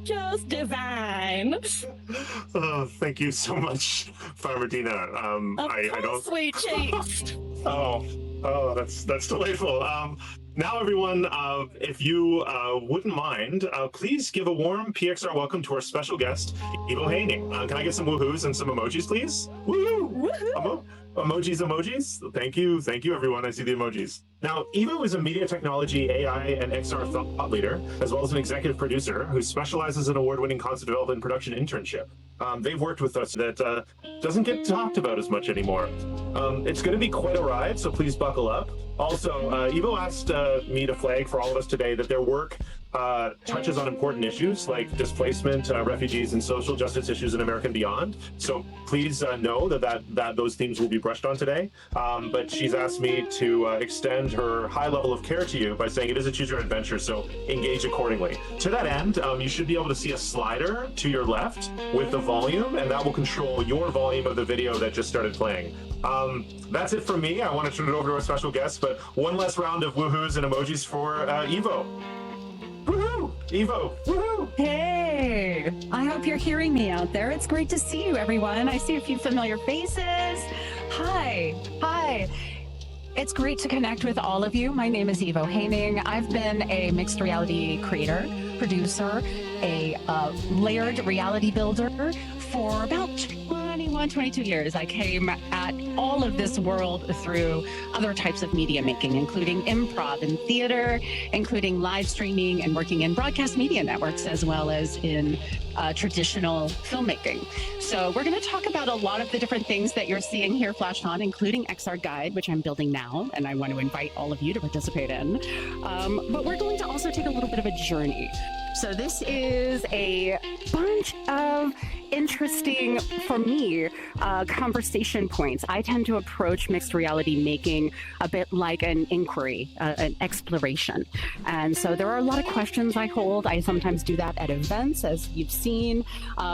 just divine. Oh, thank you so much, Farmer Dina. I don't. Sweet cheeks. That's delightful. Now, everyone, if you wouldn't mind, please give a warm PXR welcome to our special guest, Evo Haning. Can I get some woohoos and some emojis, please? Woohoo! Emojis. Thank you, everyone. I see the emojis. Now, Evo is a media technology, AI, and XR thought leader, as well as an executive producer who specializes in award-winning concept development and production internship. They've worked with us that doesn't get talked about as much anymore. It's going to be quite a ride, so please buckle up. Also, Evo asked me to flag for all of us today that their work touches on important issues like displacement, refugees, and social justice issues in America and beyond. So please know that those themes will be brushed on today. But she's asked me to extend her high level of care to you by saying it is a choose your adventure, so engage accordingly. To that end, you should be able to see a slider to your left with the volume, and that will control your volume of the video that just started playing. That's it from me. I want to turn it over to our special guest, but one last round of woohoos and emojis for Evo. Woohoo! Evo! Woohoo! Hey! I hope you're hearing me out there. It's great to see you, everyone. I see a few familiar faces. Hi. It's great to connect with all of you. My name is Evo Haning. I've been a mixed reality creator, producer, a layered reality builder for about 22 years. I came at all of this world through other types of media making, including improv and theater, including live streaming and working in broadcast media networks, as well as in traditional filmmaking. So we're going to talk about a lot of the different things that you're seeing here flashed on, including XR Guide, which I'm building now, and I want to invite all of you to participate in. But we're going to also take a little bit of a journey. So this is a bunch of interesting, for me, conversation points. I tend to approach mixed reality making a bit like an inquiry, an exploration. And so there are a lot of questions I hold. I sometimes do that at events, as you've seen.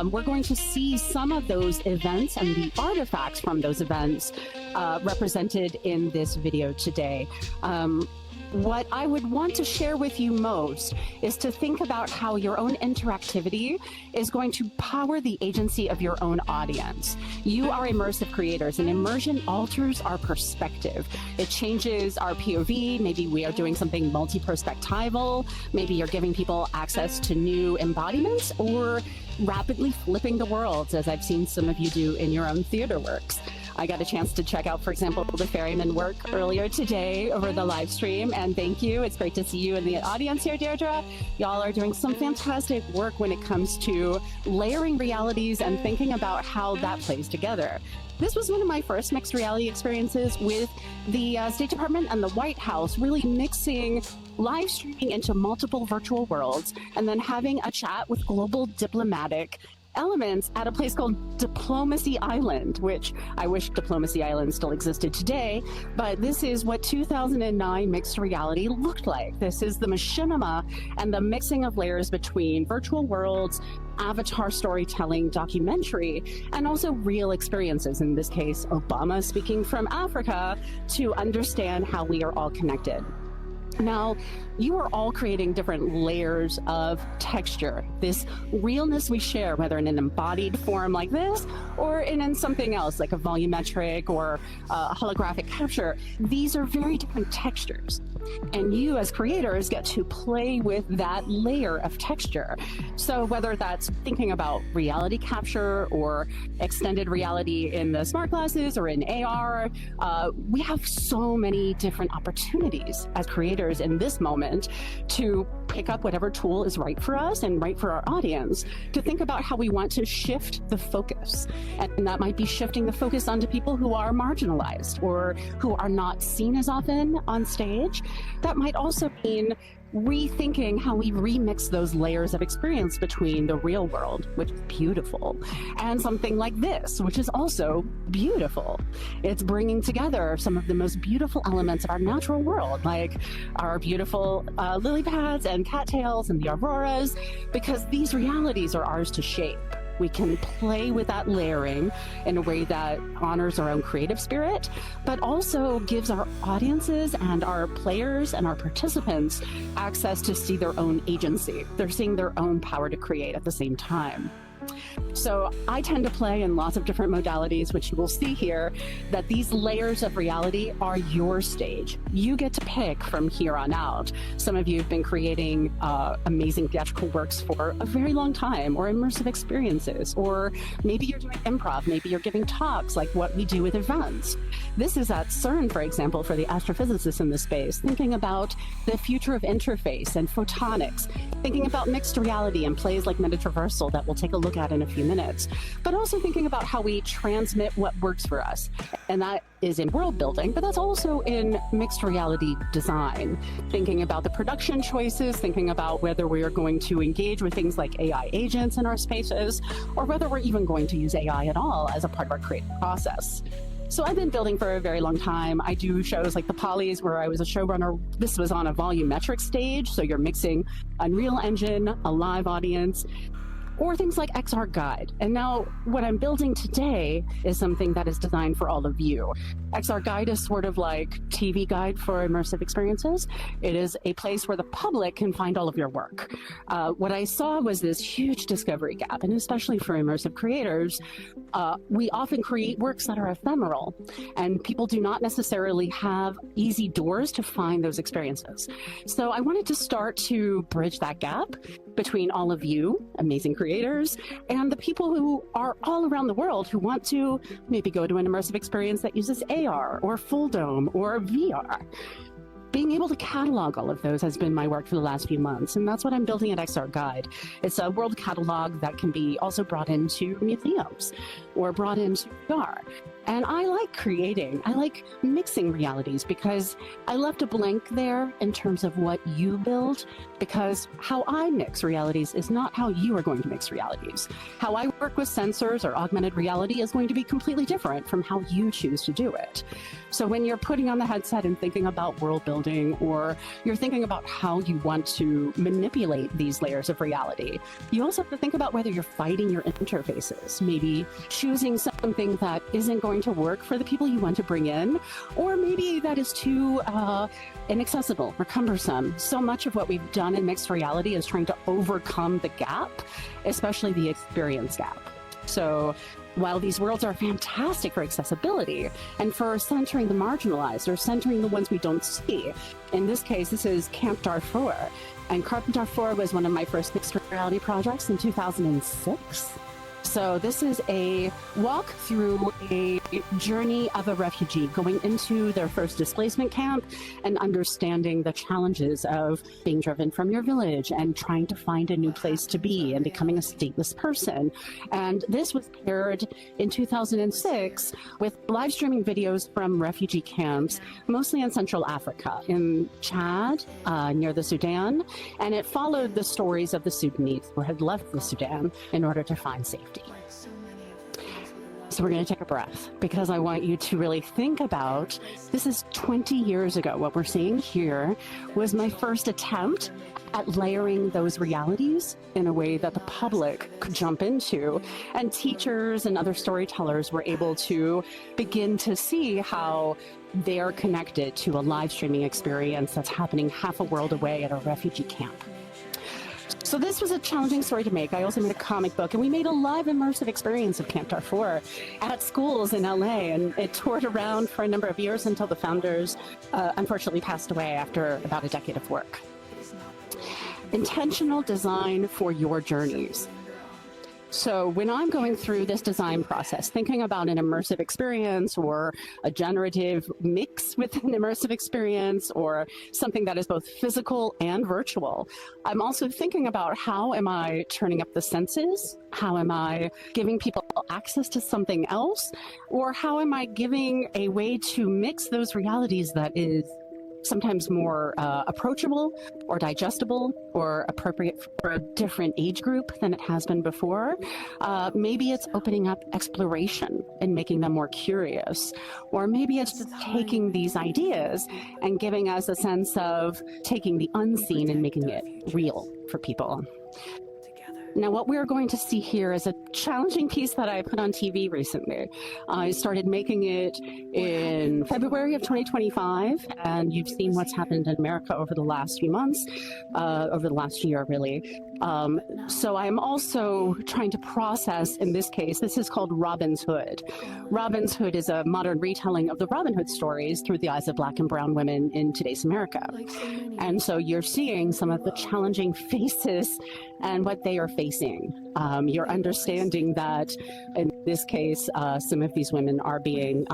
We're going to see some of those events and the artifacts from those events represented in this video today. What I would want to share with you most is to think about how your own interactivity is going to power the agency of your own audience. You are immersive creators, and immersion alters our perspective. It changes our POV. Maybe we are doing something multi-perspectival. Maybe you're giving people access to new embodiments, or rapidly flipping the worlds, as I've seen some of you do in your own theater works. I got a chance to check out, for example, the Ferryman work earlier today over the live stream, and thank you. It's great to see you in the audience here, Deirdre. Y'all are doing some fantastic work when it comes to layering realities and thinking about how that plays together. This was one of my first mixed reality experiences with the State Department and the White House, really mixing live streaming into multiple virtual worlds and then having a chat with global diplomatic elements at a place called Diplomacy Island, which I wish Diplomacy Island still existed today, but this is what 2009 mixed reality looked like. This is the machinima and the mixing of layers between virtual worlds, avatar storytelling, documentary, and also real experiences. In this case, Obama speaking from Africa to understand how we are all connected. Now, you are all creating different layers of texture, this realness we share, whether in an embodied form like this, or in something else like a volumetric or a holographic capture. These are very different textures. And you as creators get to play with that layer of texture. So whether that's thinking about reality capture or extended reality in the smart glasses or in AR, we have so many different opportunities as creators in this moment to pick up whatever tool is right for us and right for our audience, to think about how we want to shift the focus. And that might be shifting the focus onto people who are marginalized or who are not seen as often on stage. That might also mean rethinking how we remix those layers of experience between the real world, which is beautiful, and something like this, which is also beautiful. It's bringing together some of the most beautiful elements of our natural world, like our beautiful lily pads and cattails and the auroras, because these realities are ours to shape. We can play with that layering in a way that honors our own creative spirit, but also gives our audiences and our players and our participants access to see their own agency. They're seeing their own power to create at the same time. So I tend to play in lots of different modalities, which you will see here, that these layers of reality are your stage. You get to pick from here on out. Some of you have been creating amazing theatrical works for a very long time, or immersive experiences, or maybe you're doing improv, maybe you're giving talks like what we do with events. This is at CERN, for example, for the astrophysicists in the space, thinking about the future of interface and photonics, thinking about mixed reality and plays like Metatraversal that we'll take a look at in a few minutes, but also thinking about how we transmit what works for us. And that is in world building, but that's also in mixed reality design, thinking about the production choices, thinking about whether we are going to engage with things like AI agents in our spaces, or whether we're even going to use AI at all as a part of our creative process. So I've been building for a very long time. I do shows like the Polys where I was a showrunner. This was on a volumetric stage, so you're mixing Unreal Engine, a live audience, or things like XR Guide. And now what I'm building today is something that is designed for all of you. XR Guide is sort of like TV Guide for immersive experiences. It is a place where the public can find all of your work. What I saw was this huge discovery gap, and especially for immersive creators, we often create works that are ephemeral, and people do not necessarily have easy doors to find those experiences. So I wanted to start to bridge that gap between all of you, amazing creators, and the people who are all around the world who want to maybe go to an immersive experience that uses AR or full dome or VR. Being able to catalog all of those has been my work for the last few months, and that's what I'm building at XR Guide. It's a world catalog that can be also brought into museums or brought into VR. And I like creating, I like mixing realities because I left a blank there in terms of what you build, because how I mix realities is not how you are going to mix realities. How I work with sensors or augmented reality is going to be completely different from how you choose to do it. So when you're putting on the headset and thinking about world building, or you're thinking about how you want to manipulate these layers of reality, you also have to think about whether you're fighting your interfaces, maybe choosing something that isn't going to work for the people you want to bring in, or maybe that is too inaccessible or cumbersome. So much of what we've done in mixed reality is trying to overcome the gap, especially the experience gap. So while these worlds are fantastic for accessibility and for centering the marginalized or centering the ones we don't see, in this case, this is Camp Darfur. And Camp Darfur was one of my first mixed reality projects in 2006. So this is a walk through a journey of a refugee going into their first displacement camp and understanding the challenges of being driven from your village and trying to find a new place to be and becoming a stateless person. And this was paired in 2006 with live streaming videos from refugee camps, mostly in Central Africa, in Chad, near the Sudan. And it followed the stories of the Sudanese who had left the Sudan in order to find safety. So we're going to take a breath because I want you to really think about, this is 20 years ago. What we're seeing here was my first attempt at layering those realities in a way that the public could jump into, and teachers and other storytellers were able to begin to see how they're connected to a live streaming experience that's happening half a world away at a refugee camp. So this was a challenging story to make. I also made a comic book, and we made a live immersive experience of Camp Darfur at schools in LA, and it toured around for a number of years until the founders unfortunately passed away after about a decade of work. Intentional design for your journeys. So when I'm going through this design process, thinking about an immersive experience or a generative mix with an immersive experience or something that is both physical and virtual, I'm also thinking about how am I turning up the senses? How am I giving people access to something else? Or how am I giving a way to mix those realities that is sometimes more approachable or digestible or appropriate for a different age group than it has been before. Maybe it's opening up exploration and making them more curious. Or maybe it's just taking these ideas and giving us a sense of taking the unseen and making it real for people. Now, what we're going to see here is a challenging piece that I put on TV recently. I started making it in February of 2025, and you've seen what's happened in America over the last few months, over the last year, really. So I'm also trying to process, in this case, this is called Robin's Hood. Robin's Hood is a modern retelling of the Robin Hood stories through the eyes of Black and brown women in today's America. And so you're seeing some of the challenging faces and what they are facing. You're understanding that, in this case, some of these women are being,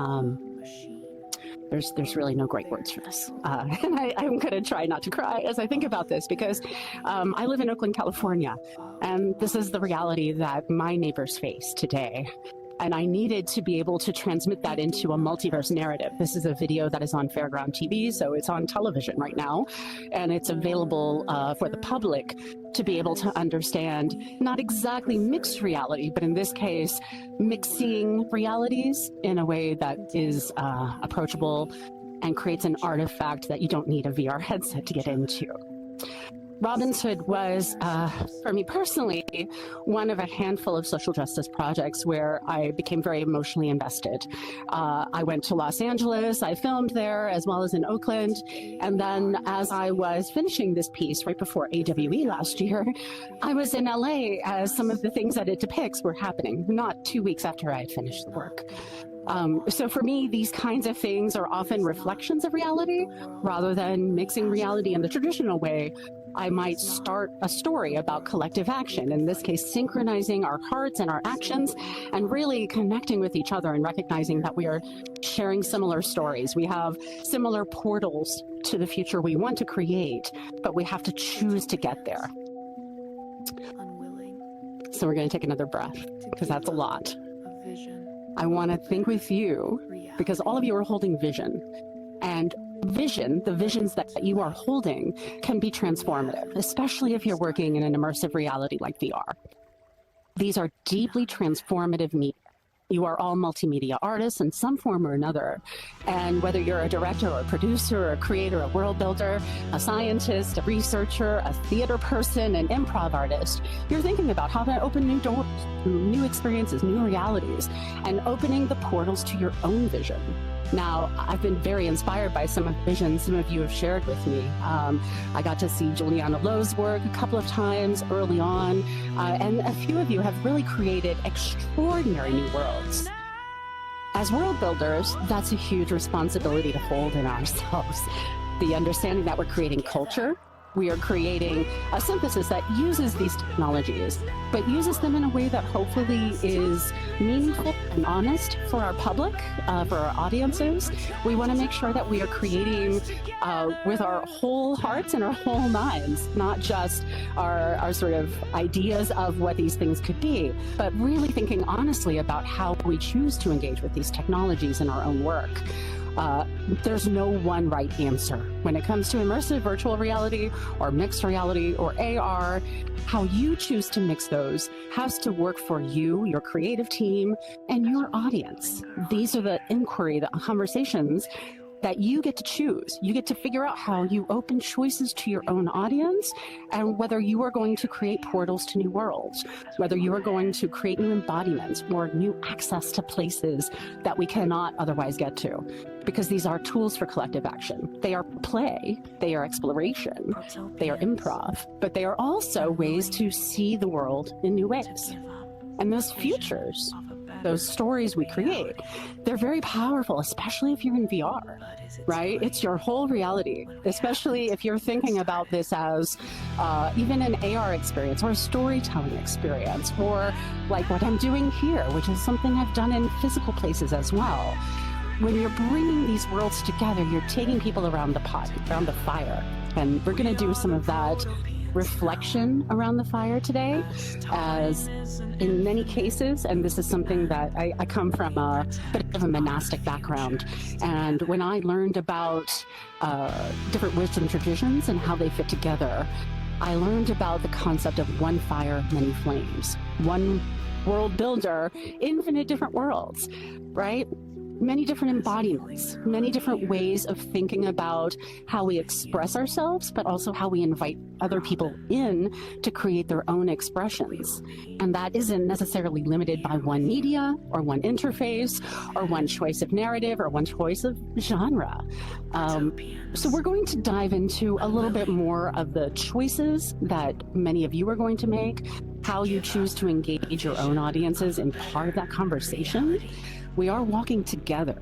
there's really no great words for this. And I'm going to try not to cry as I think about this, because I live in Oakland, California, and this is the reality that my neighbors face today. And I needed to be able to transmit that into a multiverse narrative. This is a video that is on Fairground TV, so it's on television right now, and it's available for the public to be able to understand not exactly mixed reality, but in this case, mixing realities in a way that is approachable and creates an artifact that you don't need a VR headset to get into. Robin's Hood was, for me personally, one of a handful of social justice projects where I became very emotionally invested. I went to Los Angeles, I filmed there, as well as in Oakland, and then as I was finishing this piece right before AWE last year, I was in LA as some of the things that it depicts were happening, not 2 weeks after I had finished the work. So for me, these kinds of things are often reflections of reality, rather than mixing reality in the traditional way. I might start a story about collective action, in this case, synchronizing our hearts and our actions, and really connecting with each other and recognizing that we are sharing similar stories. We have similar portals to the future we want to create, but we have to choose to get there. So we're going to take another breath, because that's a lot. I want to think with you, because all of you are holding vision, and vision, the visions that you are holding, can be transformative, especially if you're working in an immersive reality like VR. These are deeply transformative media. You are all multimedia artists in some form or another. And whether you're a director or a producer or a creator, a world builder, a scientist, a researcher, a theater person, an improv artist, you're thinking about how to open new doors, new experiences, new realities, and opening the portals to your own vision. Now, I've been very inspired by some of the visions some of you have shared with me. I got to see Juliana Lowe's work a couple of times early on, and a few of you have really created extraordinary new worlds. As world builders, that's a huge responsibility to hold in ourselves. The understanding that we're creating culture, we are creating a synthesis that uses these technologies, but uses them in a way that hopefully is meaningful and honest for our public, for our audiences. We want to make sure that we are creating with our whole hearts and our whole minds, not just our sort of ideas of what these things could be, but really thinking honestly about how we choose to engage with these technologies in our own work. There's no one right answer. When it comes to immersive virtual reality or mixed reality or AR, how you choose to mix those has to work for you, your creative team, and your audience. These are the inquiry, the conversations that you get to choose. You get to figure out how you open choices to your own audience, and whether you are going to create portals to new worlds, whether you are going to create new embodiments or new access to places that we cannot otherwise get to. Because these are tools for collective action. They are play, they are exploration, they are improv, but they are also ways to see the world in new ways. And those futures, those stories we create, they're very powerful, especially if you're in VR, right? It's your whole reality, especially if you're thinking about this as even an AR experience or a storytelling experience, or like what I'm doing here, which is something I've done in physical places as well. When you're bringing these worlds together, you're taking people around the pot, around the fire. And we're going to do some of that reflection around the fire today, as in many cases, and this is something that I come from a bit of a monastic background, and when I learned about different wisdom traditions and how they fit together, I learned about the concept of one fire, many flames, one world builder, infinite different worlds, right? many different embodiments, many different ways of thinking about how we express ourselves, but also how we invite other people in to create their own expressions. And that isn't necessarily limited by one media or one interface or one choice of narrative or one choice of genre. So we're going to dive into a little bit more of the choices that many of you are going to make, how you choose to engage your own audiences in part of that conversation. We are walking together.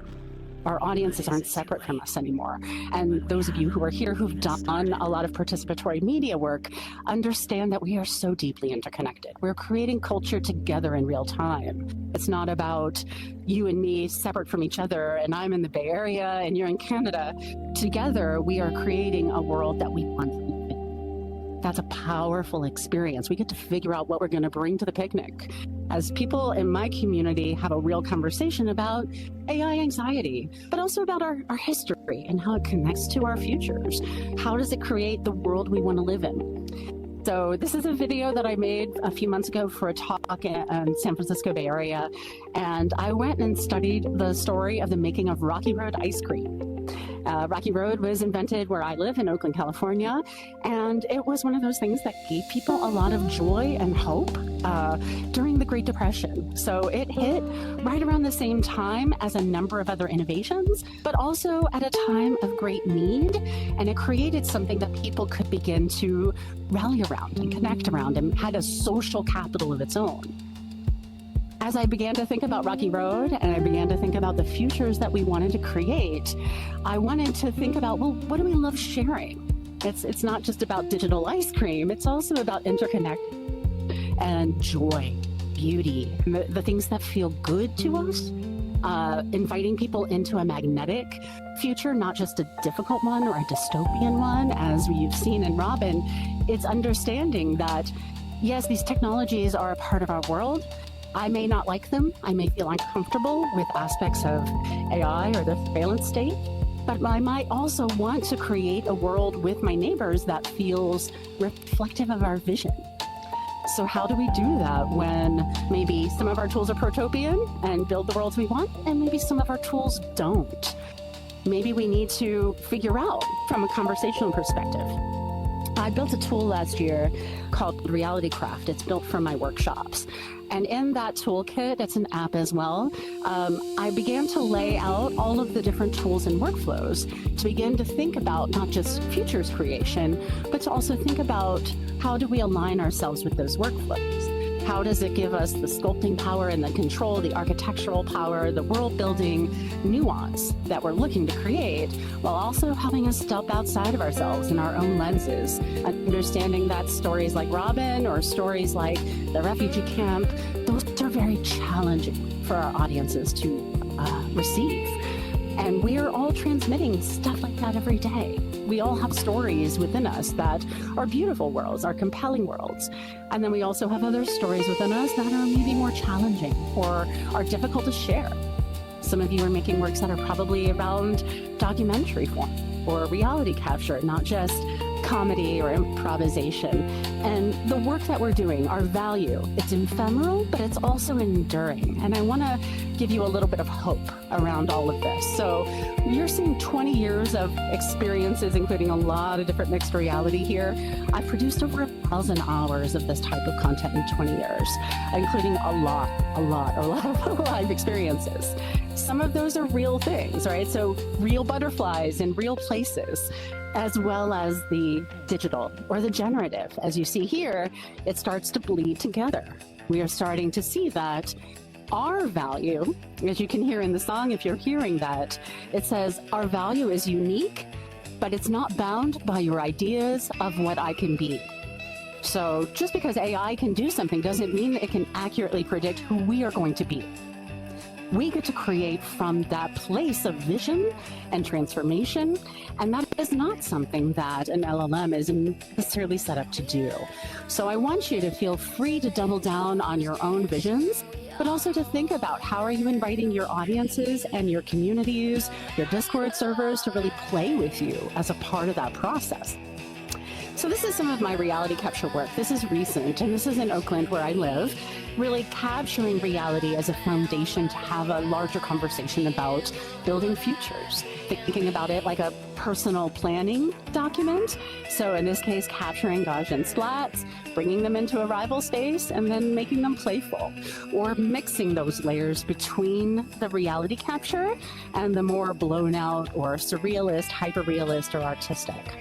Our audiences aren't separate from us anymore. And those of you who are here who've done a lot of participatory media work understand that we are so deeply interconnected. We're creating culture together in real time. It's not about you and me separate from each other, and I'm in the Bay Area and you're in Canada. Together, we are creating a world that we want to live in. That's a powerful experience. We get to figure out what we're going to bring to the picnic. As people in my community have a real conversation about AI anxiety, but also about our history and how it connects to our futures. How does it create the world we want to live in? So this is a video that I made a few months ago for a talk in San Francisco Bay Area. And I went and studied the story of the making of Rocky Road ice cream. Rocky Road was invented where I live in Oakland, California, and it was one of those things that gave people a lot of joy and hope during the Great Depression. So it hit right around the same time as a number of other innovations, but also at a time of great need, and it created something that people could begin to rally around and connect around and had a social capital of its own. As I began to think about Rocky Road and I began to think about the futures that we wanted to create, I wanted to think about, well, what do we love sharing? It's not just about digital ice cream, it's also about interconnect and joy, beauty, the things that feel good to us, inviting people into a magnetic future, not just a difficult one or a dystopian one, as we've seen in Robin. It's understanding that, yes, these technologies are a part of our world. I may not like them. I may feel uncomfortable with aspects of AI or the surveillance state, but I might also want to create a world with my neighbors that feels reflective of our vision. So how do we do that when maybe some of our tools are protopian and build the worlds we want, and maybe some of our tools don't? Maybe we need to figure out from a conversational perspective. I built a tool last year called Realitycraft. It's built from my workshops. And in that toolkit, it's an app as well, I began to lay out all of the different tools and workflows to begin to think about not just futures creation, but to also think about how do we align ourselves with those workflows? How does it give us the sculpting power and the control, the architectural power, the world building nuance that we're looking to create, while also helping us step outside of ourselves and our own lenses, understanding that stories like Robin or stories like the refugee camp, those are very challenging for our audiences to receive. And we are all transmitting stuff like that every day. We all have stories within us that are beautiful worlds, are compelling worlds. And then we also have other stories within us that are maybe more challenging or are difficult to share. Some of you are making works that are probably around documentary form or reality capture, not just comedy or improvisation. And the work that we're doing, our value, it's ephemeral, but it's also enduring. And I want to give you a little bit of hope around all of this. So you're seeing 20 years of experiences, including a lot of different mixed reality here. I've produced over 1,000 hours of this type of content in 20 years, including a lot of live experiences. Some of those are real things, right? So real butterflies in real places, as well as the digital or the generative. As you see here, it starts to bleed together. We are starting to see that our value, as you can hear in the song, if you're hearing that, it says our value is unique, but it's not bound by your ideas of what I can be. So just because AI can do something doesn't mean it can accurately predict who we are going to be. We get to create from that place of vision and transformation, and that is not something that an LLM is necessarily set up to do. So I want you to feel free to double down on your own visions, but also to think about how are you inviting your audiences and your communities, your Discord servers to really play with you as a part of that process. So this is some of my reality capture work. This is recent, and this is in Oakland where I live, really capturing reality as a foundation to have a larger conversation about building futures, thinking about it like a personal planning document. So in this case, capturing Gaussian splats, bringing them into a rival space, and then making them playful, or mixing those layers between the reality capture and the more blown out or surrealist, hyper-realist, or artistic.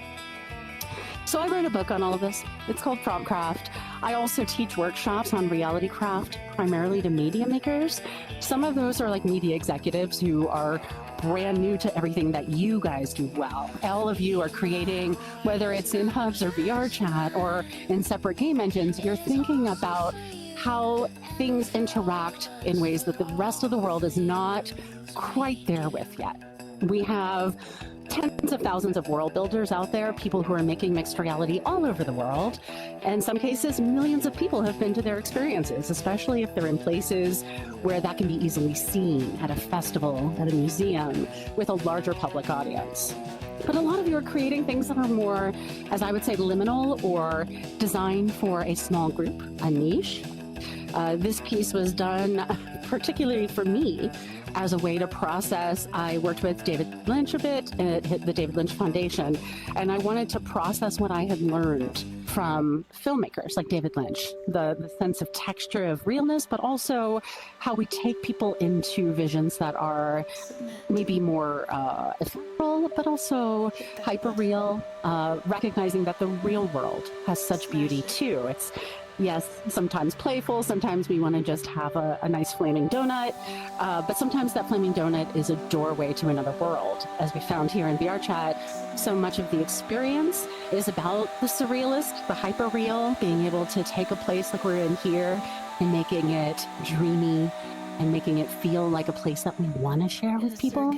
So I wrote a book on all of this. It's called PropCraft. I also teach workshops on Realitycraft, primarily to media makers. Some of those are like media executives who are brand new to everything that you guys do well. All of you are creating, whether it's in hubs or VRChat or in separate game engines, you're thinking about how things interact in ways that the rest of the world is not quite there with yet. We have tens of thousands of world builders out there, people who are making mixed reality all over the world. In some cases, millions of people have been to their experiences, especially if they're in places where that can be easily seen, at a festival, at a museum, with a larger public audience. But a lot of you are creating things that are more, as I would say, liminal or designed for a small group, a niche. This piece was done particularly for me as a way to process. I worked with David Lynch a bit at the David Lynch Foundation, and I wanted to process what I had learned from filmmakers like David Lynch, the sense of texture of realness, but also how we take people into visions that are maybe more ephemeral, but also hyper-real, recognizing that the real world has such beauty too. It's yes, sometimes playful, sometimes we want to just have a nice flaming donut, but sometimes that flaming donut is a doorway to another world. As we found here in VRChat, so much of the experience is about the surrealist, the hyper-real, being able to take a place like we're in here and making it dreamy and making it feel like a place that we want to share with people.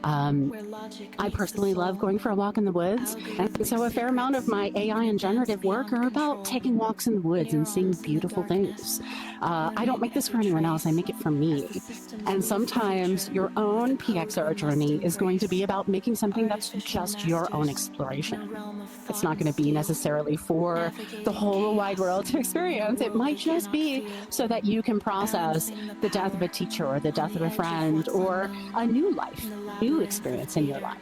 I personally love going for a walk in the woods, and so a fair amount of my AI and generative work are about taking walks in the woods and seeing beautiful things. I don't make this for anyone else, I make it for me. And sometimes your own PXR journey is going to be about making something that's just your own exploration. It's not going to be necessarily for the whole wide world to experience. It might just be so that you can process the death of a teacher or the death of a friend or a new life, new experience in your life.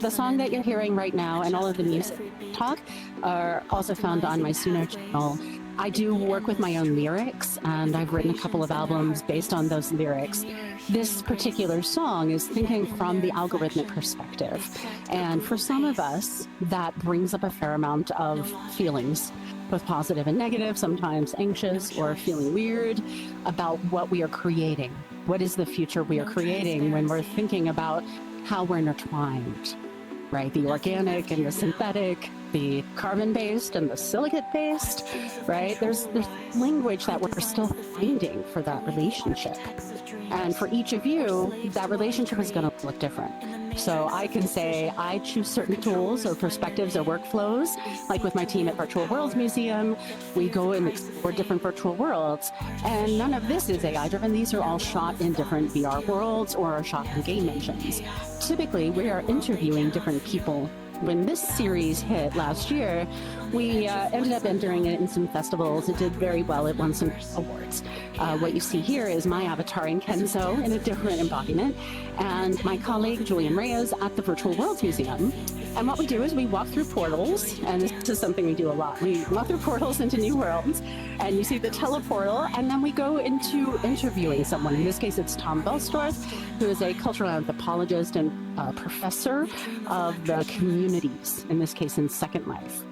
The song that you're hearing right now and all of the music talk are also found on my Suno channel. I do work with my own lyrics, and I've written a couple of albums based on those lyrics. This particular song is thinking from the algorithmic perspective, and for some of us, that brings up a fair amount of feelings, both positive and negative, sometimes anxious or feeling weird about what we are creating. What is the future we are creating when we're thinking about how we're intertwined, right? The organic and the synthetic, the carbon-based and the silicate-based, right? There's language that we're still finding for that relationship. And for each of you, that relationship is going to look different. So I can say I choose certain tools or perspectives or workflows, like with my team at Virtual Worlds Museum, we go and explore different virtual worlds. And none of this is AI-driven. These are all shot in different VR worlds or are shot in game engines. Typically, we are interviewing different people. When this series hit last year, we ended up entering it in some festivals. It did very well. It won some awards. What you see here is my avatar in Kenzo in a different embodiment, and my colleague Julian Reyes at the Virtual Worlds Museum. And what we do is we walk through portals, and this is something we do a lot. We walk through portals into new worlds, and you see the teleportal, and then we go into interviewing someone. In this case, it's Tom Belstorff, who is a cultural anthropologist and professor of the communities, in this case in Second Life.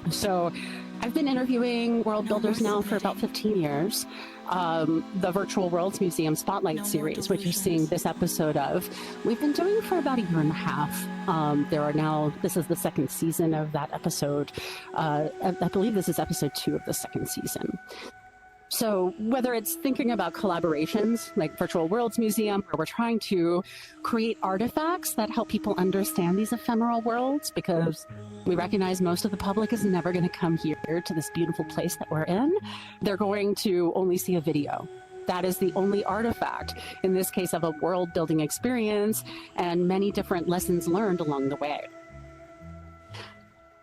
So I've been interviewing world builders now for about 15 years. The Virtual Worlds Museum Spotlight series, which you're seeing this episode of, we've been doing for about a year and a half. This is the second season of that episode. I believe this is episode 2 of the second season. So whether it's thinking about collaborations like Virtual Worlds Museum, where we're trying to create artifacts that help people understand these ephemeral worlds, because we recognize most of the public is never going to come here to this beautiful place that we're in. They're going to only see a video. That is the only artifact, in this case, of a world-building experience and many different lessons learned along the way.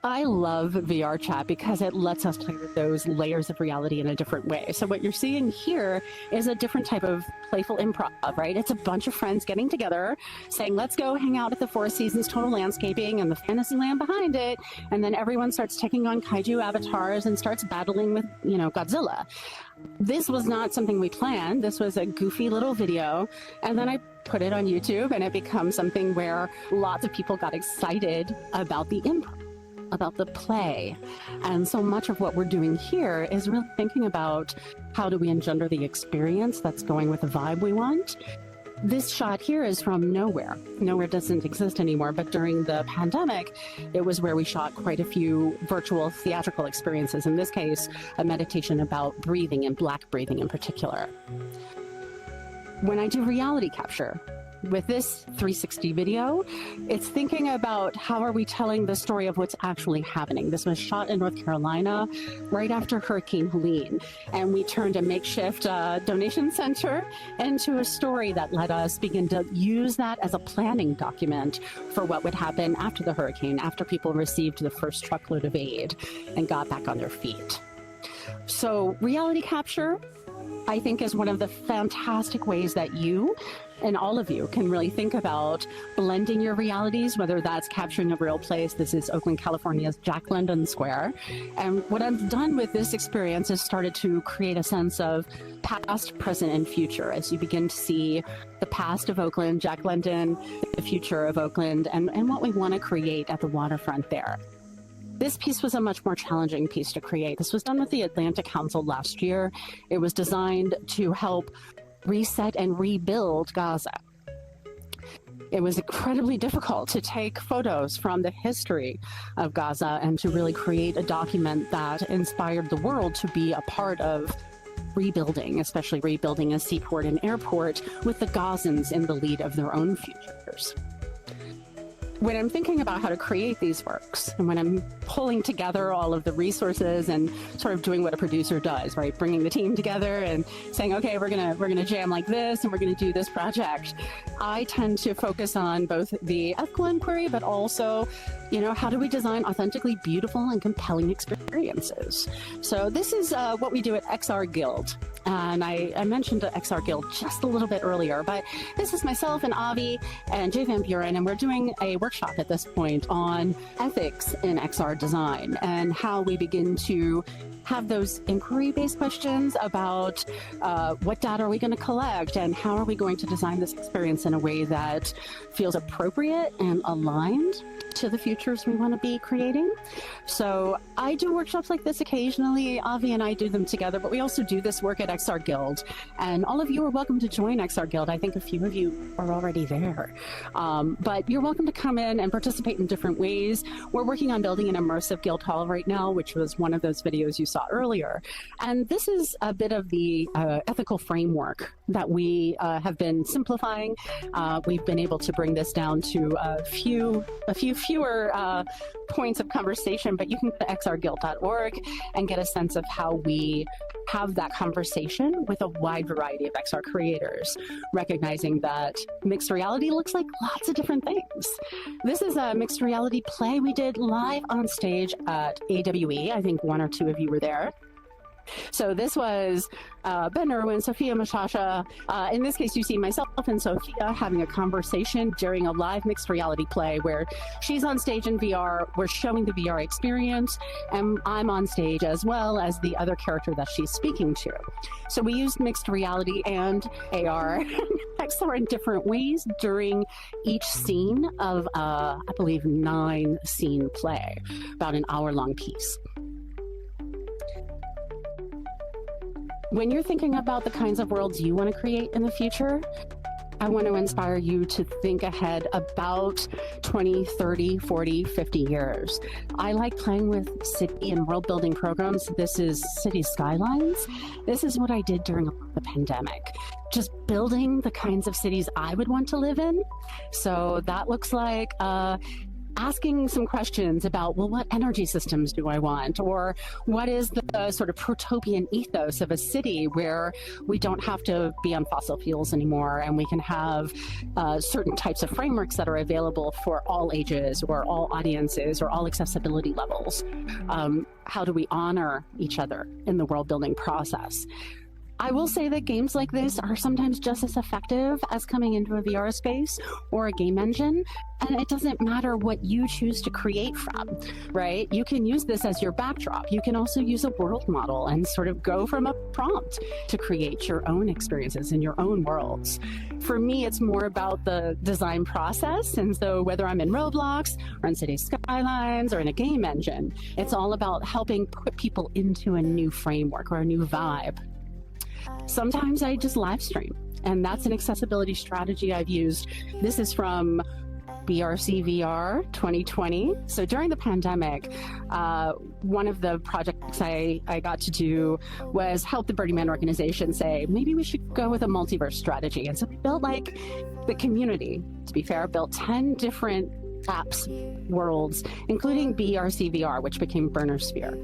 I love VRChat because it lets us play with those layers of reality in a different way. So what you're seeing here is a different type of playful improv, right? It's a bunch of friends getting together, saying, let's go hang out at the Four Seasons Total Landscaping and the fantasy land behind it. And then everyone starts taking on kaiju avatars and starts battling with, Godzilla. This was not something we planned. This was a goofy little video. And then I put it on YouTube, and it becomes something where lots of people got excited about the improv, about the play. And so much of what we're doing here is really thinking about how do we engender the experience that's going with the vibe we want. This shot here is from nowhere. Nowhere doesn't exist anymore, but during the pandemic, it was where we shot quite a few virtual theatrical experiences. In this case, a meditation about breathing and Black breathing in particular. When I do reality capture, with this 360 video, it's thinking about how are we telling the story of what's actually happening. This was shot in North Carolina right after Hurricane Helene, and we turned a makeshift donation center into a story that let us begin to use that as a planning document for what would happen after the hurricane, after people received the first truckload of aid and got back on their feet. So reality capture, I think, is one of the fantastic ways that you and all of you can really think about blending your realities, whether that's capturing a real place. This is Oakland, California's Jack London Square. And what I've done with this experience is started to create a sense of past, present, and future as you begin to see the past of Oakland, Jack London, the future of Oakland, and what we want to create at the waterfront there. This piece was a much more challenging piece to create. This was done with the Atlantic Council last year. It was designed to help reset and rebuild Gaza. It was incredibly difficult to take photos from the history of Gaza and to really create a document that inspired the world to be a part of rebuilding, especially rebuilding a seaport and airport with the Gazans in the lead of their own futures. When I'm thinking about how to create these works, and when I'm pulling together all of the resources and sort of doing what a producer does, right, bringing the team together and saying, okay, we're gonna jam like this, and we're gonna do this project, I tend to focus on both the ethical inquiry, but also, how do we design authentically beautiful and compelling experiences? So this is what we do at XR Guild. And I mentioned the XR Guild just a little bit earlier, but this is myself and Avi and Jay Van Buren, and we're doing a workshop at this point on ethics in XR design and how we begin to have those inquiry-based questions about what data are we going to collect and how are we going to design this experience in a way that feels appropriate and aligned to the futures we want to be creating. So I do workshops like this occasionally. Avi and I do them together, but we also do this work at XR Guild. And all of you are welcome to join XR Guild. I think a few of you are already there. But you're welcome to come in and participate in different ways. We're working on building an immersive guild hall right now, which was one of those videos you saw earlier. And this is a bit of the ethical framework that we have been simplifying. We've been able to bring this down to a few fewer points of conversation, but you can go to xrguild.org and get a sense of how we have that conversation with a wide variety of XR creators, recognizing that mixed reality looks like lots of different things. This is a mixed reality play we did live on stage at AWE. I think one or two of you were there. So this was Ben Irwin, Sophia Mashasha. In this case, you see myself and Sophia having a conversation during a live mixed reality play where she's on stage in VR, we're showing the VR experience, and I'm on stage as well as the other character that she's speaking to. So we used mixed reality and AR XR in different ways during each scene of, I believe, 9-scene play, about an hour-long piece. When you're thinking about the kinds of worlds you want to create in the future, I want to inspire you to think ahead about 20, 30, 40, 50 years. I like playing with city and world building programs. This is City Skylines. This is what I did during the pandemic. Just building the kinds of cities I would want to live in. So that looks like asking some questions about, well, what energy systems do I want? Or what is the sort of protopian ethos of a city where we don't have to be on fossil fuels anymore and we can have certain types of frameworks that are available for all ages or all audiences or all accessibility levels? How do we honor each other in the world building process? I will say that games like this are sometimes just as effective as coming into a VR space or a game engine, and it doesn't matter what you choose to create from, right? You can use this as your backdrop. You can also use a world model and sort of go from a prompt to create your own experiences in your own worlds. For me, it's more about the design process, and so whether I'm in Roblox or in City Skylines or in a game engine, it's all about helping put people into a new framework or a new vibe. Sometimes I just live stream, and that's an accessibility strategy I've used. This is from VR 2020. So during the pandemic, one of the projects I got to do was help the Burning Man organization say, maybe we should go with a multiverse strategy. And so we built like the community, to be fair, built 10 different apps, worlds, including VRCVR, which became Burner Sphere.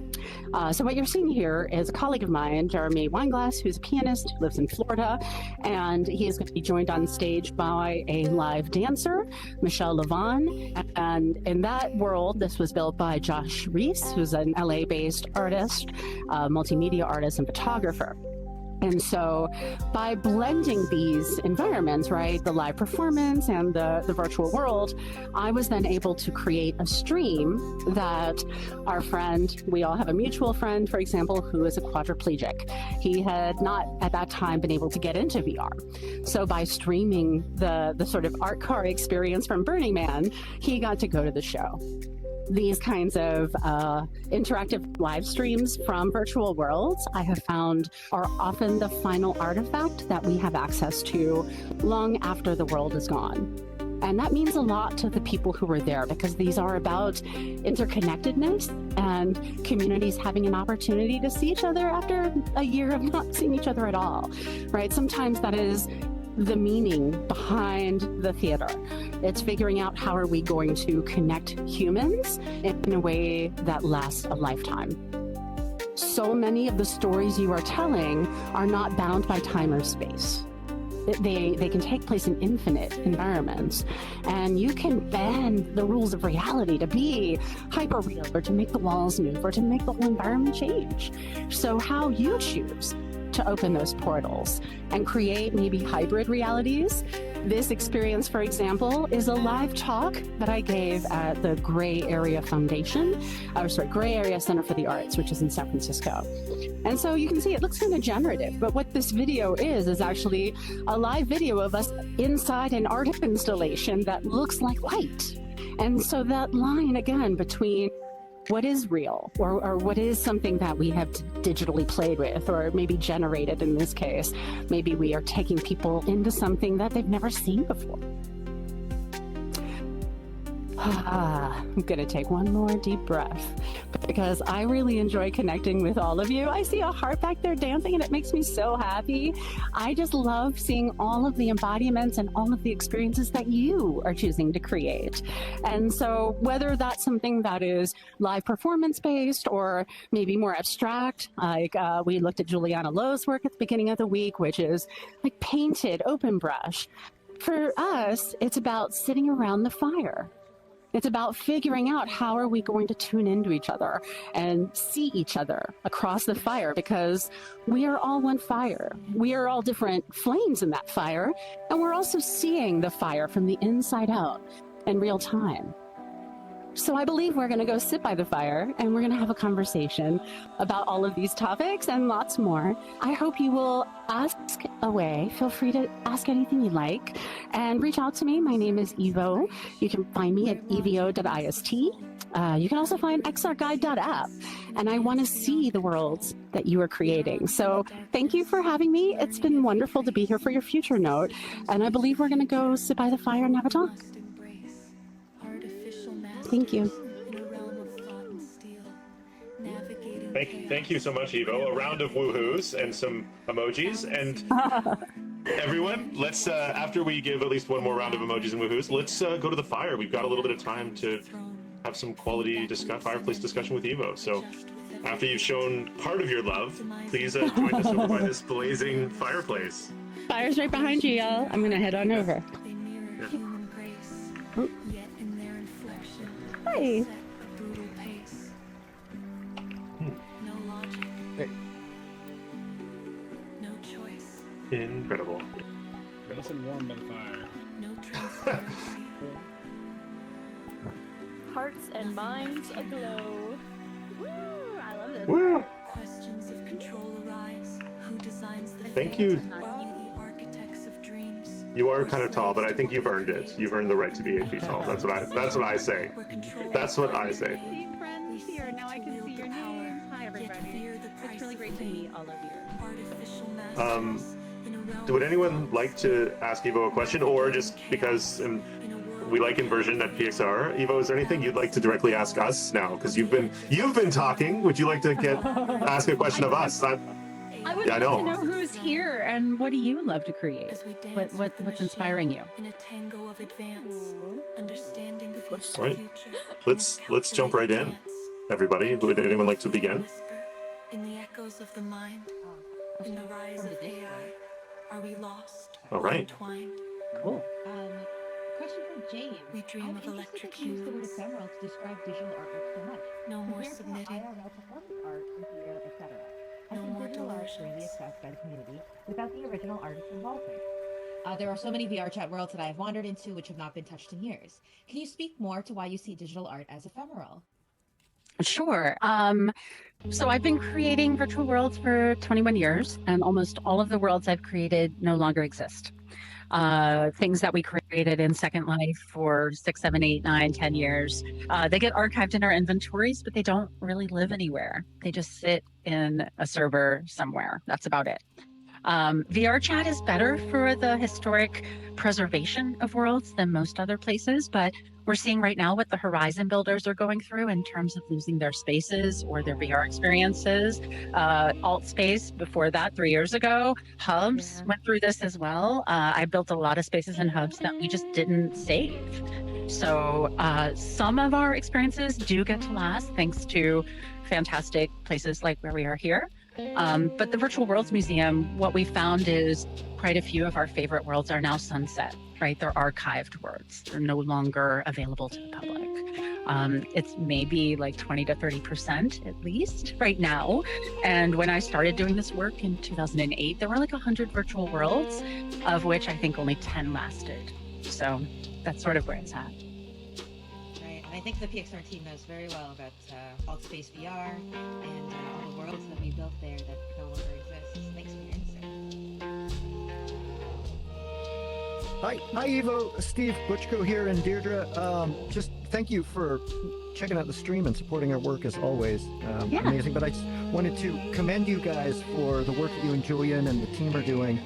So what you're seeing here is a colleague of mine, Jeremy Weinglass, who's a pianist who lives in Florida, and he is going to be joined on stage by a live dancer, Michelle Levon. And in that world, this was built by Josh Reese, who's an LA-based artist, multimedia artist and photographer. And so by blending these environments, right, the live performance and the virtual world, I was then able to create a stream that our friend, we all have a mutual friend, for example, who is a quadriplegic. He had not at that time been able to get into VR. So by streaming the sort of art car experience from Burning Man, he got to go to the show. These kinds of interactive live streams from virtual worlds, I have found, are often the final artifact that we have access to long after the world is gone. And that means a lot to the people who were there, because these are about interconnectedness and communities having an opportunity to see each other after a year of not seeing each other at all, right? Sometimes that is the meaning behind the theater. It's figuring out how are we going to connect humans in a way that lasts a lifetime. So many of the stories you are telling are not bound by time or space. They can take place in infinite environments, and you can bend the rules of reality to be hyper-real, or to make the walls move, or to make the whole environment change. So how you choose to open those portals and create maybe hybrid realities. This experience, for example, is a live talk that I gave at the Gray Area Gray Area Center for the Arts, which is in San Francisco. And so you can see it looks kind of generative, but what this video is actually a live video of us inside an art installation that looks like light. And so that line, again, between what is real or what is something that we have digitally played with, or maybe generated in this case. Maybe we are taking people into something that they've never seen before. I'm going to take one more deep breath, because I really enjoy connecting with all of you. I see a heart back there dancing, and it makes me so happy. I just love seeing all of the embodiments and all of the experiences that you are choosing to create. And so whether that's something that is live performance-based or maybe more abstract, like we looked at Juliana Lowe's work at the beginning of the week, which is like painted open brush. For us, it's about sitting around the fire. It's about figuring out how are we going to tune into each other and see each other across the fire, because we are all one fire. We are all different flames in that fire, and we're also seeing the fire from the inside out in real time. So I believe we're going to go sit by the fire, and we're going to have a conversation about all of these topics and lots more. I hope you will ask away. Feel free to ask anything you like, and reach out to me. My name is Evo. You can find me at evo.ist. You can also find xrguide.app, and I want to see the worlds that you are creating. So thank you for having me. It's been wonderful to be here for your FutureNote, and I believe we're going to go sit by the fire and have a talk. Thank you. Thank you so much, Evo. A round of woohoos and some emojis. And Everyone, let's, after we give at least one more round of emojis and woohoos, let's go to the fire. We've got a little bit of time to have some quality fireplace discussion with Evo. So after you've shown part of your love, please join us over by this blazing fireplace. Fire's right behind you, y'all. I'm gonna head on over. Yeah. Hi. Hey. Incredible. Nice and warm by the fire. Hearts and minds aglow. Woo! I love this. Woo! Questions of control arise. Who designs the Thank you. the architects of dreams? You are kind of tall, but I think you've earned it. You've earned the right to be 8 feet tall. That's what I say. That's what I say. See friends here. Now I can see your names. Hi, everybody. It's really great to meet all of you. Artificial masters Would anyone like to ask Evo a question, or just because we like inversion at PXR, Evo, is there anything you'd like to directly ask us now? Because you've been talking. Would you like to ask a question of us? I would love to know who's here and what do you love to create? What's inspiring you? in a tango of advance, understanding the Right. future. Let's jump right in, everybody. Would anyone like to begin? In the echoes of the mind, in the rise of AI, are we lost? All right. Entwined? Cool. Question from James. We dream of electric use the word humans. ephemeral to describe digital artwork so much. No more Compared to submitting. IRL performance art, computer, etc. No more digital art is really delusions. accessed by the community without the original artist's involvement. There are so many VRChat worlds that I have wandered into which have not been touched in years. Can you speak more to why you see digital art as ephemeral? Sure. So I've been creating virtual worlds for 21 years, and almost all of the worlds I've created no longer exist. Things that we created in Second Life for 6, 7, 8, 9, 10 years, they get archived in our inventories, but they don't really live anywhere. They just sit in a server somewhere. That's about it. VRChat is better for the historic preservation of worlds than most other places, but we're seeing right now what the Horizon builders are going through in terms of losing their spaces or their VR experiences. Altspace, before that, 3 years ago, Hubs went through this as well. I built a lot of spaces in Hubs that we just didn't save. So some of our experiences do get to last thanks to fantastic places like where we are here. But the Virtual Worlds Museum, what we found is quite a few of our favorite worlds are now sunset, right? They're archived worlds. They're no longer available to the public. It's maybe like 20 to 30% at least right now. And when I started doing this work in 2008, there were like 100 virtual worlds, of which I think only 10 lasted. So that's sort of where it's at. Right, and I think the PXR team knows very well about Altspace VR and all the worlds that we built there that no longer exist. Thanks for your answer. Hi, Evo, Steve Butchko here, and Deirdre. Just thank you for checking out the stream and supporting our work as always. Amazing. But I just wanted to commend you guys for the work that you and Julian and the team are doing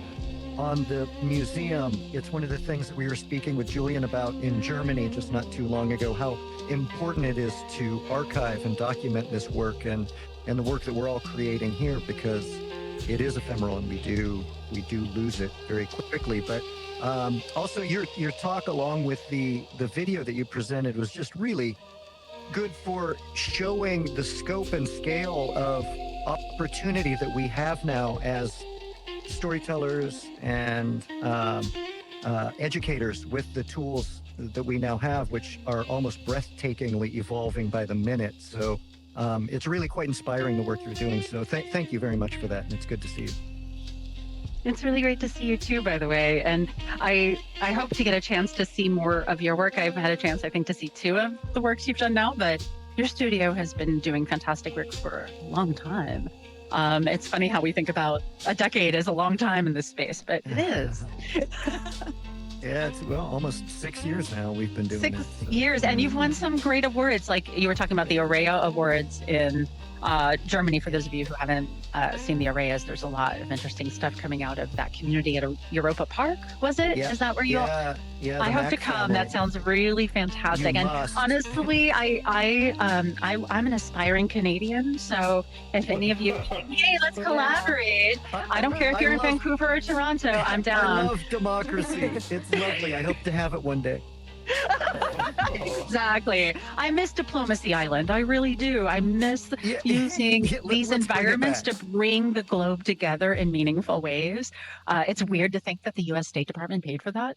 on the museum. It's one of the things that we were speaking with Julian about in Germany just not too long ago, how important it is to archive and document this work and the work that we're all creating here, because it is ephemeral and we do lose it very quickly. But also your talk along with the video that you presented was just really good for showing the scope and scale of opportunity that we have now as storytellers and educators with the tools that we now have, which are almost breathtakingly evolving by the minute. So it's really quite inspiring, the work you're doing. So thank you very much for that, and it's good to see you. It's really great to see you too, by the way. And I hope to get a chance to see more of your work. I've had a chance, I think, to see 2 of the works you've done now, but your studio has been doing fantastic work for a long time. It's funny how we think about a decade as a long time in this space, but it is. Yeah, it's almost 6 years now we've been doing 6 it. So. years, and you've won some great awards. Like you were talking about the Araya Awards in Germany. For those of you who haven't seen the Arayas, there's a lot of interesting stuff coming out of that community at Europa Park. Was it? Yeah, Is that where you? Yeah. I hope to come. Family. That sounds really fantastic. You and must. honestly, I'm an aspiring Canadian. So if any of you, hey, let's collaborate. I don't care if you're in Vancouver or Toronto. I'm down. I love democracy. It's lovely. I hope to have it one day. Exactly. I miss Diplomacy Island. I really do. I miss using these environments to bring the globe together in meaningful ways. It's weird to think that the U.S. State Department paid for that,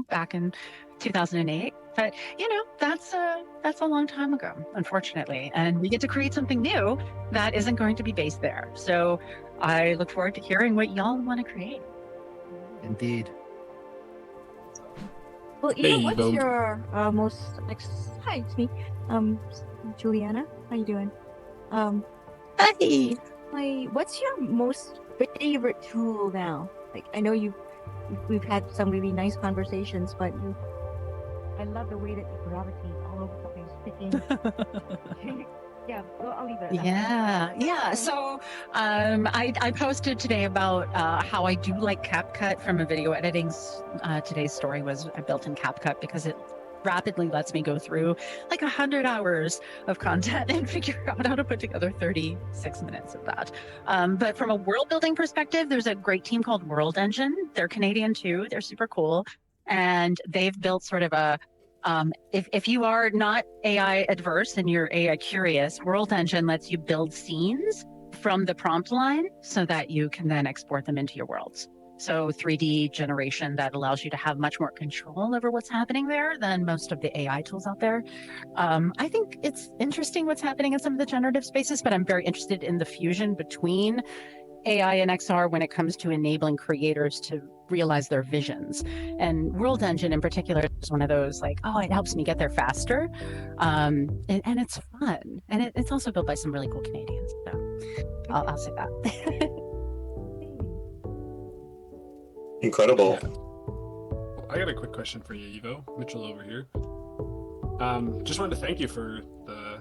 back in 2008. But, that's a long time ago, unfortunately. And we get to create something new that isn't going to be based there. So I look forward to hearing what y'all want to create. Indeed. Well, what's your most hi, it's me, Juliana. How you doing? Hi. What's your most favorite tool now? Like, I know we've had some really nice conversations, but I love the way that you gravitate all over the place, picking. Yeah, well, I'll leave it at that. Yeah. So I posted today about how I do like CapCut from a video editing. Today's story was I built in CapCut because it rapidly lets me go through like 100 hours of content and figure out how to put together 36 minutes of that. But from a world building perspective, there's a great team called World Engine. They're Canadian too. They're super cool. And they've built sort of a if you are not AI adverse and you're AI curious, World Engine lets you build scenes from the prompt line so that you can then export them into your worlds. So 3D generation that allows you to have much more control over what's happening there than most of the AI tools out there. I think it's interesting what's happening in some of the generative spaces, but I'm very interested in the fusion between AI and XR when it comes to enabling creators to realize their visions. And World Engine in particular is one of those like, it helps me get there faster. And it's fun. And it's also built by some really cool Canadians. So I'll say that. Incredible. I got a quick question for you, Evo. Mitchell over here. Just wanted to thank you for the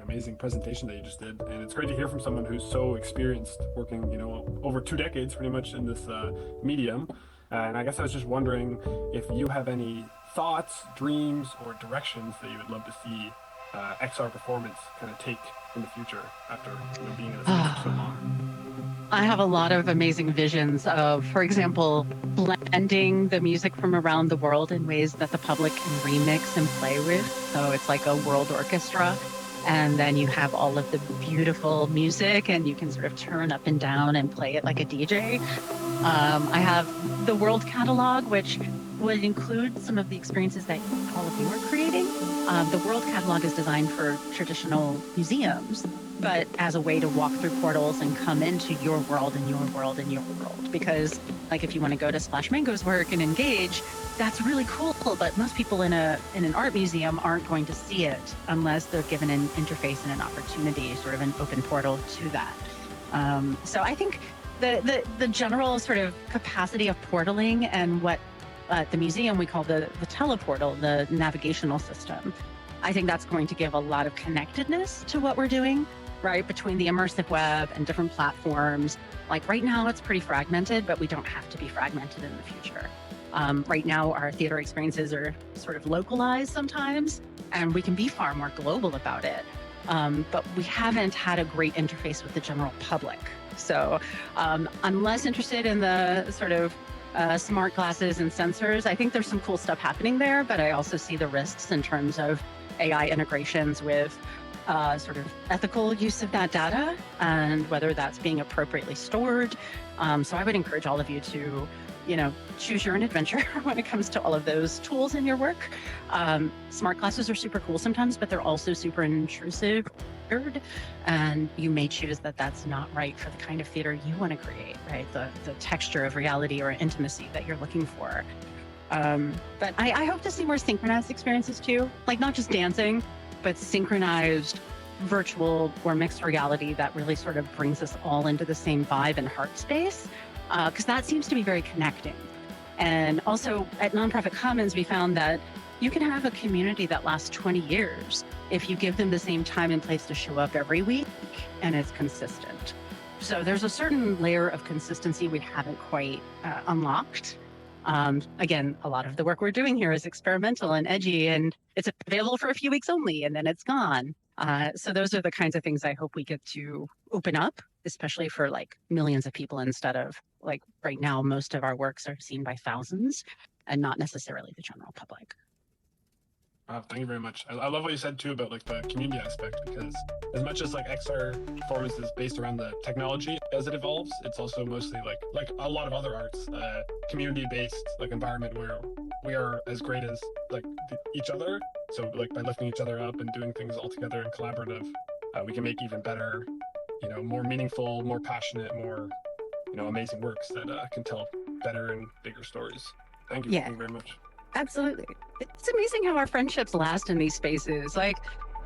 amazing presentation that you just did, and it's great to hear from someone who's so experienced working over 2 decades pretty much in this medium. And I guess I was just wondering if you have any thoughts, dreams, or directions that you would love to see XR performance kind of take in the future after being in the space for so long. I have a lot of amazing visions of, for example, blending the music from around the world in ways that the public can remix and play with. So it's like a world orchestra. And then you have all of the beautiful music and you can sort of turn up and down and play it like a DJ. I have the world catalog, which would include some of the experiences that all of you are creating. The world catalog is designed for traditional museums, but as a way to walk through portals and come into your world and your world and your world. Because like if you want to go to Splash Mango's work and engage, that's really cool, but most people in an art museum aren't going to see it unless they're given an interface and an opportunity, sort of an open portal to that. So I think the general sort of capacity of portaling and what at the museum we call the teleportal, the navigational system, I think that's going to give a lot of connectedness to what we're doing, right? Between the immersive web and different platforms. Like right now it's pretty fragmented, but we don't have to be fragmented in the future. Right now our theater experiences are sort of localized sometimes, and we can be far more global about it. But we haven't had a great interface with the general public. So I'm less interested in the sort of smart glasses and sensors. I think there's some cool stuff happening there, but I also see the risks in terms of AI integrations with sort of ethical use of that data and whether that's being appropriately stored. So I would encourage all of you to, choose your own adventure when it comes to all of those tools in your work. Smart glasses are super cool sometimes, but they're also super intrusive. And you may choose that that's not right for the kind of theater you want to create, right? The texture of reality or intimacy that you're looking for. But I hope to see more synchronized experiences too, like not just dancing, but synchronized virtual or mixed reality that really sort of brings us all into the same vibe and heart space, because that seems to be very connecting. And also at Nonprofit Commons, we found that you can have a community that lasts 20 years if you give them the same time and place to show up every week and it's consistent. So there's a certain layer of consistency we haven't quite unlocked. Again, a lot of the work we're doing here is experimental and edgy, and it's available for a few weeks only, and then it's gone. So those are the kinds of things I hope we get to open up, especially for like millions of people instead of like right now, most of our works are seen by thousands and not necessarily the general public. Thank you very much. I love what you said too about like the community aspect, because as much as like XR performance is based around the technology as it evolves, it's also mostly like a lot of other arts, community-based like environment where we are as great as like each other. So like by lifting each other up and doing things all together and collaborative, we can make even better, more meaningful, more passionate, more amazing works that can tell better and bigger stories. Thank you. Yeah. Thank you very much. Absolutely. It's amazing how our friendships last in these spaces. Like,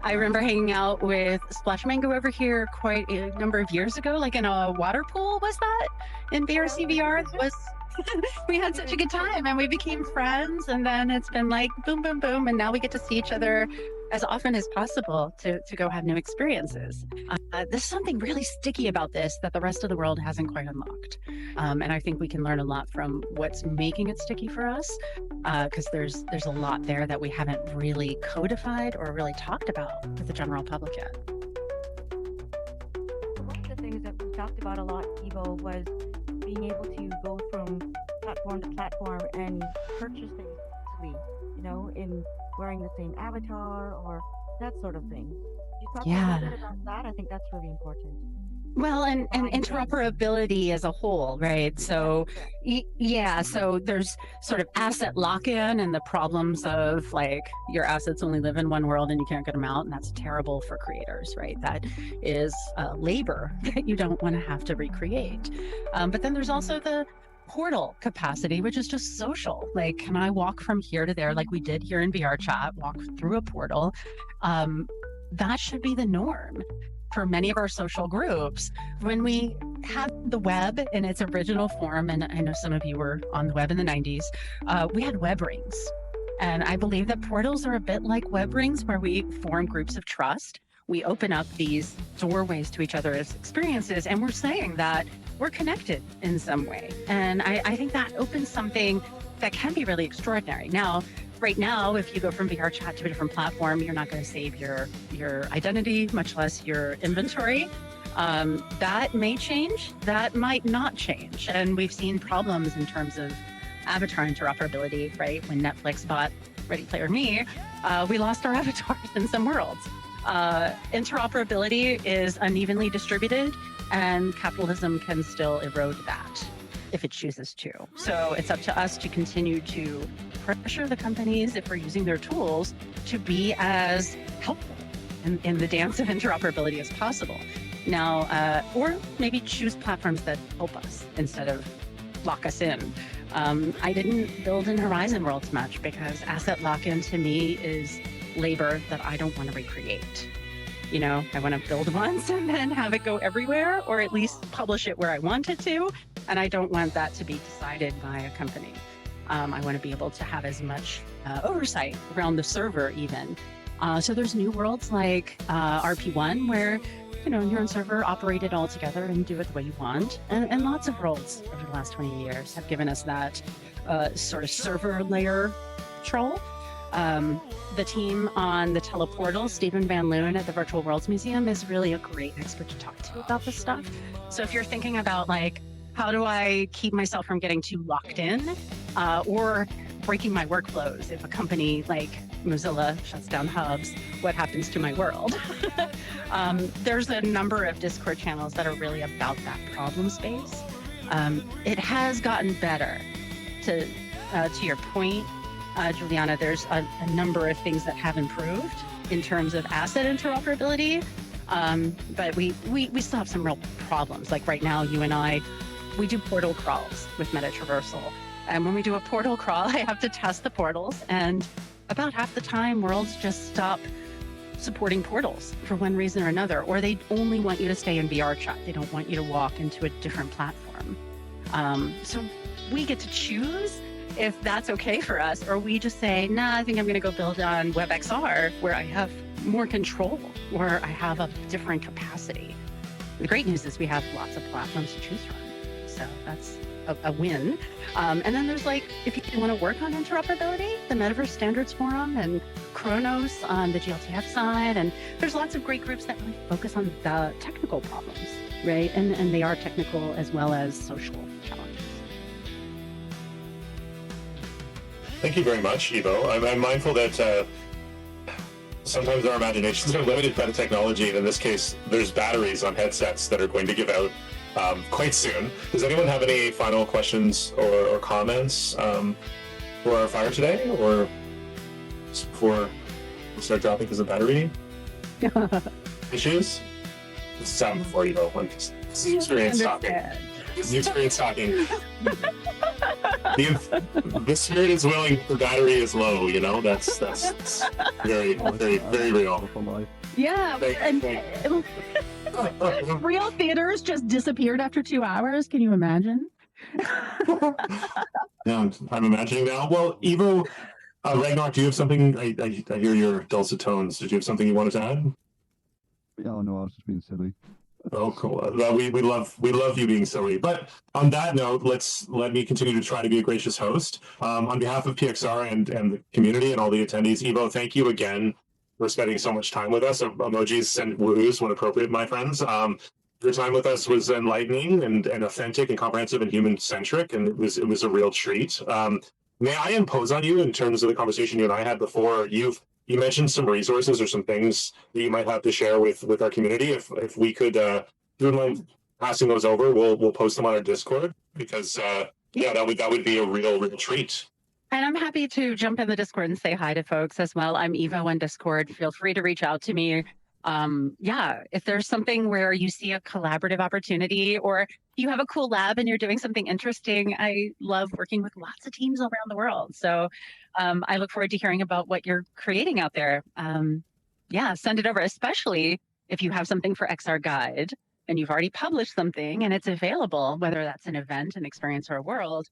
I remember hanging out with Splash Mango over here quite a number of years ago, like in a water pool, was that? In VRCVR? We had such a good time and we became friends, and then it's been like boom, boom, boom, and now we get to see each other as often as possible to go have new experiences. There's something really sticky about this that the rest of the world hasn't quite unlocked. And I think we can learn a lot from what's making it sticky for us, because there's a lot there that we haven't really codified or really talked about with the general public yet. One of the things that we talked about a lot, Evo, was being able to go from platform to platform and purchase things easily, in wearing the same avatar or that sort of thing. You talk a little bit about that. I think that's really important. Well, and interoperability as a whole, right? So, so there's sort of asset lock-in and the problems of like your assets only live in one world and you can't get them out, and that's terrible for creators, right? That is labor that you don't want to have to recreate. But then there's also the portal capacity, which is just social. Like, can I walk from here to there like we did here in VRChat, walk through a portal? That should be the norm for many of our social groups. When we had the web in its original form, and I know some of you were on the web in the 90s, we had web rings. And I believe that portals are a bit like web rings, where we form groups of trust. We open up these doorways to each other's experiences, and we're saying that we're connected in some way. And I think that opens something that can be really extraordinary. Now, right now, if you go from VRChat to a different platform, you're not going to save your identity, much less your inventory. That may change, that might not change. And we've seen problems in terms of avatar interoperability, right? When Netflix bought Ready Player Me, we lost our avatars in some worlds. Interoperability is unevenly distributed, and capitalism can still erode that if it chooses to. So it's up to us to continue to pressure the companies, if we're using their tools, to be as helpful in the dance of interoperability as possible. Now, or maybe choose platforms that help us instead of lock us in. I didn't build in Horizon Worlds much because asset lock-in to me is labor that I don't want to recreate. I want to build once and then have it go everywhere, or at least publish it where I want it to. And I don't want that to be decided by a company. I want to be able to have as much oversight around the server even. So there's new worlds like RP1 where, your own server operate it all together and do it the way you want. And lots of worlds over the last 20 years have given us that sort of server layer control. The team on the teleportal, Stephen Van Loon at the Virtual Worlds Museum, is really a great expert to talk to about this stuff. So if you're thinking about like, how do I keep myself from getting too locked in or breaking my workflows? If a company like Mozilla shuts down hubs, what happens to my world? There's a number of Discord channels that are really about that problem space. It has gotten better. To your point, Juliana, there's a number of things that have improved in terms of asset interoperability, but we still have some real problems. Like right now, you and I, we do portal crawls with meta traversal. And when we do a portal crawl, I have to test the portals, and about half the time, worlds just stop supporting portals for one reason or another, or they only want you to stay in VRChat. They don't want you to walk into a different platform. So we get to choose if that's okay for us, or we just say, nah, I think I'm going to go build on WebXR where I have more control, where I have a different capacity. The great news is we have lots of platforms to choose from. So that's a win. And then there's like, if you want to work on interoperability, the Metaverse Standards Forum and Chronos on the GLTF side. And there's lots of great groups that really focus on the technical problems, right? And they are technical as well as social challenges. Thank you very much, Evo. I'm mindful that sometimes our imaginations are limited by the technology, and in this case, there's batteries on headsets that are going to give out quite soon. Does anyone have any final questions or comments for our fire today, or just before we start dropping because of battery issues? This is time before Evo. I'm just experience talking. The experience talking. The spirit is willing, the battery is low. You know, that's very, very, very real. Yeah, real theaters just disappeared after 2 hours. Can you imagine? Yeah, I'm imagining now. Well, Evo, Ragnar, do you have something? I hear your dulcet tones. Did you have something you wanted to add? Oh no, I was just being silly. Oh, cool. We love you being silly. But on that note, let me continue to try to be a gracious host. On behalf of PXR and the community and all the attendees, Evo, thank you again for spending so much time with us. Emojis and woohoos when appropriate, my friends. Your time with us was enlightening and authentic and comprehensive and human-centric, and it was a real treat. May I impose on you in terms of the conversation you and I had before? You mentioned some resources or some things that you might have to share with our community. If we could, if you wouldn't mind passing those over, we'll post them on our Discord, because that would be a real treat. And I'm happy to jump in the Discord and say hi to folks as well. I'm Evo on Discord. Feel free to reach out to me. If there's something where you see a collaborative opportunity, or you have a cool lab and you're doing something interesting, I love working with lots of teams around the world. So I look forward to hearing about what you're creating out there. Send it over, especially if you have something for XR Guide and you've already published something and it's available, whether that's an event, an experience, or a world.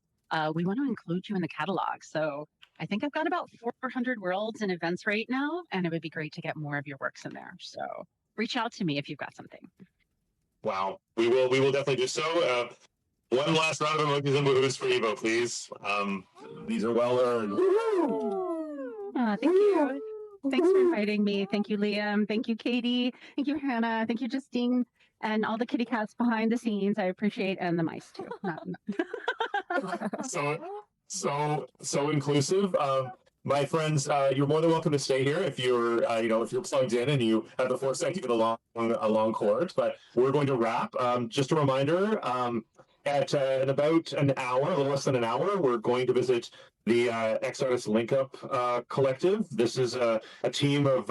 We want to include you in the catalog. So I think I've got about 400 worlds and events right now, and it would be great to get more of your works in there. So reach out to me if you've got something. Wow, we will definitely do so. One last round of emojis and woohoos for Evo, please. These are well earned. Thank you. Thanks for inviting me. Thank you, Liam. Thank you, Katie. Thank you, Hannah. Thank you, Justine, and all the kitty cats behind the scenes. I appreciate, and the mice too. So inclusive. My friends, you're more than welcome to stay here if you're if you're plugged in and you have the foresight to get a long cord. But we're going to wrap. Just a reminder, in about an hour, a little less than an hour, we're going to visit the X-Artist Link Up Collective. This is a team of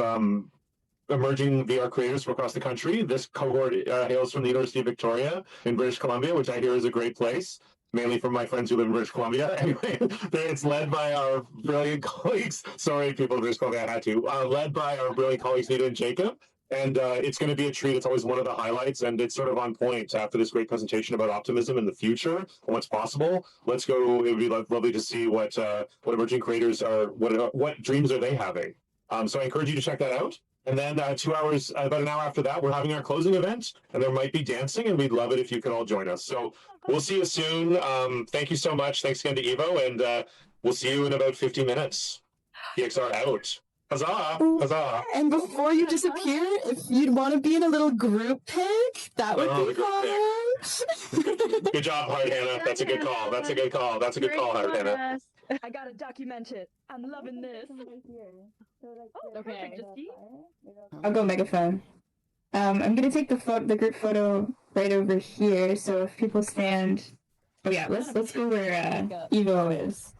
emerging VR creators from across the country. This cohort hails from the University of Victoria in British Columbia, which I hear is a great place, mainly from my friends who live in British Columbia. Anyway, it's led by our brilliant colleagues. Sorry, people of British Columbia, I had to. Led by our brilliant colleagues, Nita and Jacob. And it's going to be a treat. It's always one of the highlights, and it's sort of on point after this great presentation about optimism in the future and what's possible. Let's go. It would be lovely to see what emerging creators are, what dreams are they having. So I encourage you to check that out. And then 2 hours, about an hour after that, we're having our closing event, and there might be dancing, and we'd love it if you could all join us. So we'll see you soon. Thank you so much. Thanks again to Evo, and we'll see you in about 50 minutes. PXR out. Huzzah! Huzzah! And before you disappear, if you'd want to be in a little group pic, that would be fun. Good job, Hard Hannah. That's a good call. That's a good call. That's a good call, Hard Hannah. I gotta document it. I'm loving this. Okay. I'll go megaphone. I'm gonna take the group photo right over here. So if people stand, let's go where Evo is.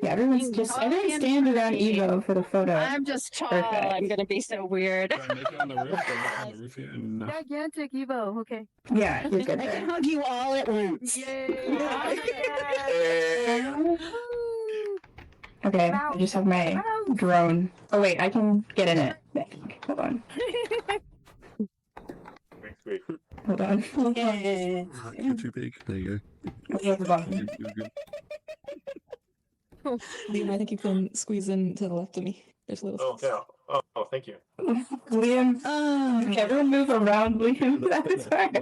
Yeah, everyone stand around Evo for the photo. I'm just tall. Perfect. I'm gonna be so weird. On the roof here. No. Gigantic Evo. Okay. Yeah, you're good I there. can hug you all at once. Yay! Okay, I just have my drone. Oh wait, I can get in it. I think. Hold on. Hold on. You're too big. There you go. Where's the button? You're good. Liam, I think you can squeeze in to the left of me. There's a little. Oh, yeah. Oh, thank you. Liam, everyone move around Liam. That is hard.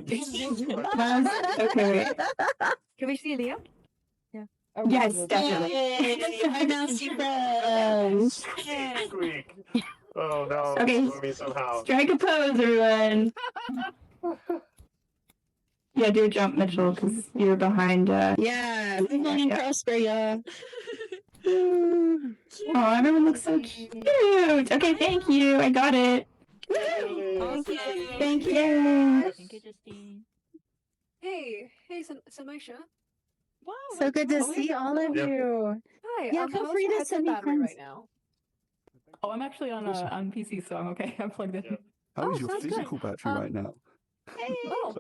Okay, wait. Can we see Liam? Yeah. Yes, definitely. Hi, mousey friends. Squeak. Oh no. Okay. Move me somehow. Strike a pose, everyone. Yeah, do a jump, Mitchell, because you're behind. Yeah, live long and prosper, yeah. Oh, everyone looks so cute. Okay, thank you. I got it. Thank you. Thank you. Thank you, Justine. Hey, Samisha. Wow. So good to see all of you. Hi. Yeah, feel free to send me friends. right now. Oh, I'm actually on PC, so I'm okay. I'm plugged in. Yeah. How is Oh, your sounds good. physical battery right now? Oh,